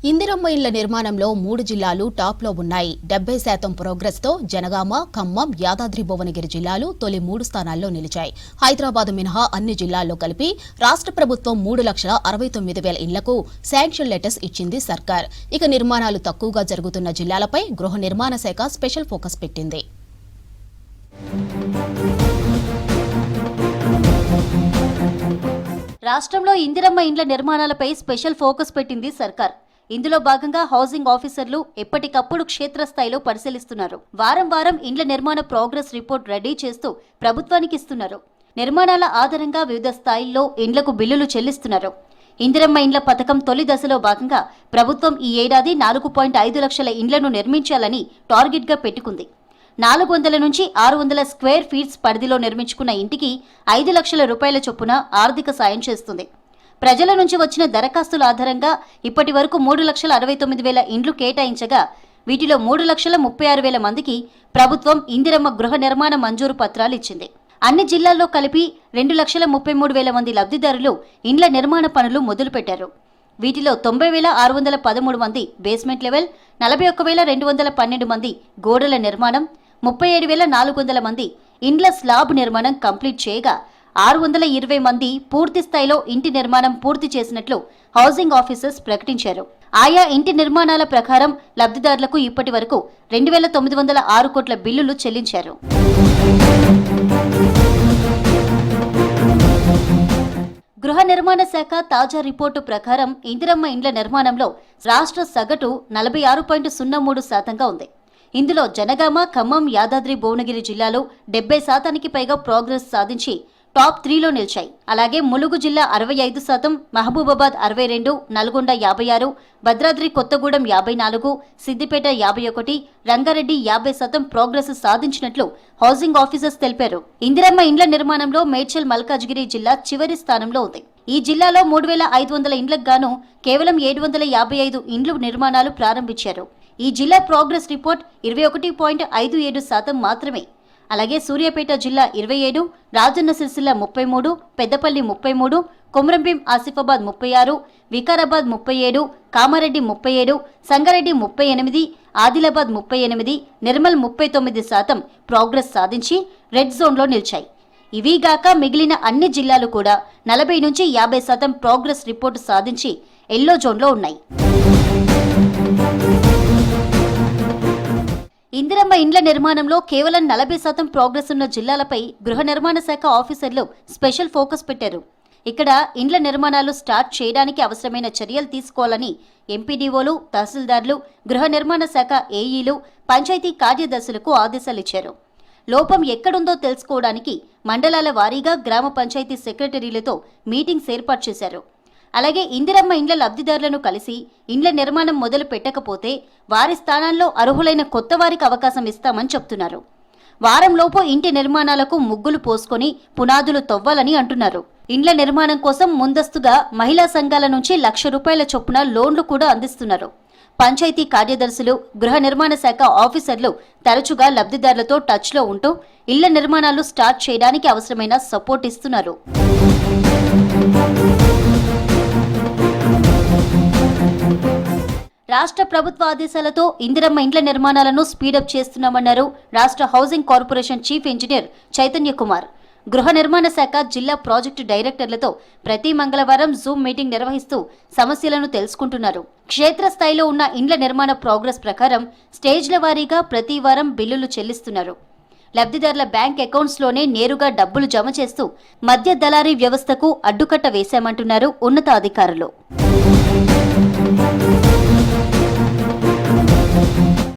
ఇందిరమ్మ ఇళ్ల నిర్మాణంలో 3 జిల్లాలు టాప్లో ఉన్నాయి. 70% ప్రోగ్రెస్తో జనగామ, ఖమ్మం, యాదాద్రి భువనగిరి జిల్లాలు తొలి 3 స్థానాల్లో నిలిచాయి. హైదరాబాద్ మినహా అన్ని జిల్లాల్లో కలిపి రాష్ట్ర ప్రభుత్వం 3,69,000 ఇళ్లకు శాంక్షన్ లెటర్స్ ఇచ్చింది సర్కార్. ఇక నిర్మాణాలు తక్కువగా జరుగుతున్న జిల్లాలపై గృహ నిర్మాణ శాఖ స్పెషల్ ఫోకస్ పెట్టింది. రాష్ట్రంలో ఇందిరమ్మ ఇండ్ల నిర్మాణాలపై స్పెషల్ ఫోకస్ పెట్టింది సర్కార్. ఇందులో భాగంగా హౌసింగ్ ఆఫీసర్లు ఎప్పటికప్పుడు క్షేత్రస్థాయిలో పరిశీలిస్తున్నారు. వారం వారం ఇండ్ల నిర్మాణ ప్రోగ్రెస్ రిపోర్ట్ రెడీ చేస్తూ ప్రభుత్వానికి ఇస్తున్నారు. నిర్మాణాల ఆధారంగా వివిధ స్థాయిల్లో ఇండ్లకు బిల్లులు చెల్లిస్తున్నారు. ఇందిరమ్మ ఇండ్ల పథకం తొలి దశలో భాగంగా ప్రభుత్వం ఈ ఏడాది 4.5 లక్షల ఇండ్లను నిర్మించాలని టార్గెట్గా పెట్టుకుంది. 400 నుంచి 600 స్క్వేర్ ఫీట్స్ పరిధిలో నిర్మించుకున్న ఇంటికి 5 లక్షల రూపాయల చొప్పున ఆర్థిక సాయం చేస్తుంది. ప్రజల నుంచి వచ్చిన దరఖాస్తుల ఆధారంగా ఇప్పటి వరకు 3,69,000 ఇండ్లు కేటాయించగా వీటిలో 3,36,000 మందికి ప్రభుత్వం ఇందిరమ్మ గృహ నిర్మాణ మంజూరు పత్రాలు ఇచ్చింది. అన్ని జిల్లాల్లో కలిపి 2,33,000 మంది లబ్ధిదారులు ఇండ్ల నిర్మాణ పనులు మొదలుపెట్టారు. వీటిలో 90,613 మంది బేస్మెంట్ లెవెల్, 41,212 మంది గోడల నిర్మాణం, 37,400 మంది ఇండ్ల స్లాబ్ నిర్మాణం కంప్లీట్ చేయగా 620 మంది పూర్తి స్థాయిలో ఇంటి నిర్మాణం పూర్తి చేసినట్లు హౌసింగ్ ఆఫీసర్స్ ప్రకటించారు. ఆయా ఇంటి నిర్మాణాల ప్రకారం లబ్ధిదారులకు ఇప్పటి వరకు 2,906 కోట్ల బిల్లులు చెల్లించారు. గృహ నిర్మాణ శాఖ తాజా రిపోర్టు ప్రకారం ఇందిరమ్మ ఇండ్ల నిర్మాణంలో రాష్ట్ర సగటు 46.03% ఉంది. ఇందులో జనగామ, ఖమ్మం, యాదాద్రి భువనగిరి జిల్లాలో 70%కి పైగా ప్రోగ్రెస్ సాధించి టాప్ 3లో నిలిచాయి. అలాగే ములుగు జిల్లా 65%, మహబూబాబాద్ 62%, నల్గొండ 56%, భద్రాద్రి కొత్తగూడెం 54%, సిద్దిపేట 51%, రంగారెడ్డి 50% ప్రోగ్రెస్ సాధించినట్లు హౌసింగ్ ఆఫీసర్స్ తెలిపారు. ఇందిరమ్మ ఇండ్ల నిర్మాణంలో మేడ్చల్ మల్కాజ్గిరి జిల్లా చివరి స్థానంలో ఉంది. ఈ జిల్లాలో 3,500 ఇండ్లకు గాను కేవలం 755 ఇండ్లు నిర్మాణాలు ప్రారంభించారు. ఈ జిల్లా ప్రోగ్రెస్ రిపోర్ట్ 21.57% మాత్రమే. అలాగే సూర్యాపేట జిల్లా 27, రాజన్న సిరిసిల్ల 33, పెద్దపల్లి 33, కొమరంభీం ఆసిఫాబాద్ 36, వికారాబాద్ 37, కామారెడ్డి 37, సంగారెడ్డి 38, ఆదిలాబాద్ 38, నిర్మల్ 39% ప్రోగ్రెస్ సాధించి రెడ్ జోన్లో నిలిచాయి. ఇవిగాక మిగిలిన అన్ని జిల్లాలు కూడా 40 నుంచి 50% ప్రోగ్రెస్ రిపోర్టు సాధించి ఎల్లో జోన్లో ఉన్నాయి. ఇందిరమ్మ ఇండ్ల నిర్మాణంలో కేవలం 40% ప్రోగ్రెస్ ఉన్న జిల్లాలపై గృహ నిర్మాణ శాఖ ఆఫీసర్లు స్పెషల్ ఫోకస్ పెట్టారు. ఇక్కడ ఇండ్ల నిర్మాణాలు స్టార్ట్ చేయడానికి అవసరమైన చర్యలు తీసుకోవాలని ఎంపీడీఓలు, తహసీల్దార్లు, గృహ నిర్మాణ శాఖ ఏఈలు, పంచాయతీ కార్యదర్శులకు ఆదేశాలిచ్చారు. లోపం ఎక్కడుందో తెలుసుకోవడానికి మండలాల వారీగా గ్రామ పంచాయతీ సెక్రటరీలతో మీటింగ్స్ ఏర్పాటు చేశారు. అలాగే ఇందిరమ్మ ఇండ్ల లబ్ధిదారులను కలిసి ఇండ్ల నిర్మాణం మొదలు పెట్టకపోతే వారి స్థానాల్లో అర్హులైన కొత్త వారికి అవకాశం ఇస్తామని చెప్తున్నారు. వారంలోపు ఇంటి నిర్మాణాలకు ముగ్గులు పోసుకొని పునాదులు తవ్వాలని అంటున్నారు. ఇండ్ల నిర్మాణం కోసం ముందస్తుగా మహిళా సంఘాల నుంచి ₹1,00,000 చొప్పున లోన్లు కూడా అందిస్తున్నారు. పంచాయతీ కార్యదర్శులు, గృహ నిర్మాణ శాఖ ఆఫీసర్లు తరచుగా లబ్ధిదారులతో టచ్లో ఉంటూ ఇళ్ల నిర్మాణాలు స్టార్ట్ చేయడానికి అవసరమైన సపోర్ట్ ఇస్తున్నారు. రాష్ట్ర ప్రభుత్వ ఆదేశాలతో ఇందిరమ్మ ఇండ్ల నిర్మాణాలను స్పీడప్ చేస్తున్నామన్నారు రాష్ట్ర housing corporation chief engineer Chaitanya Kumar. గృహ నిర్మాణ శాఖ జిల్లా ప్రాజెక్టు డైరెక్టర్లతో ప్రతి మంగళవారం జూమ్ మీటింగ్ నిర్వహిస్తూ సమస్యలను తెలుసుకుంటున్నారు. క్షేత్రస్థాయిలో ఉన్న ఇండ్ల నిర్మాణ ప్రోగ్రెస్ ప్రకారం స్టేజ్ల వారీగా ప్రతి వారం బిల్లులు చెల్లిస్తున్నారు. లబ్ధిదారుల బ్యాంక్ అకౌంట్స్లోనే నేరుగా డబ్బులు జమ చేస్తూ మధ్య దళారీ వ్యవస్థకు అడ్డుకట్ట వేశామంటున్నారు ఉన్నతాధికారులు.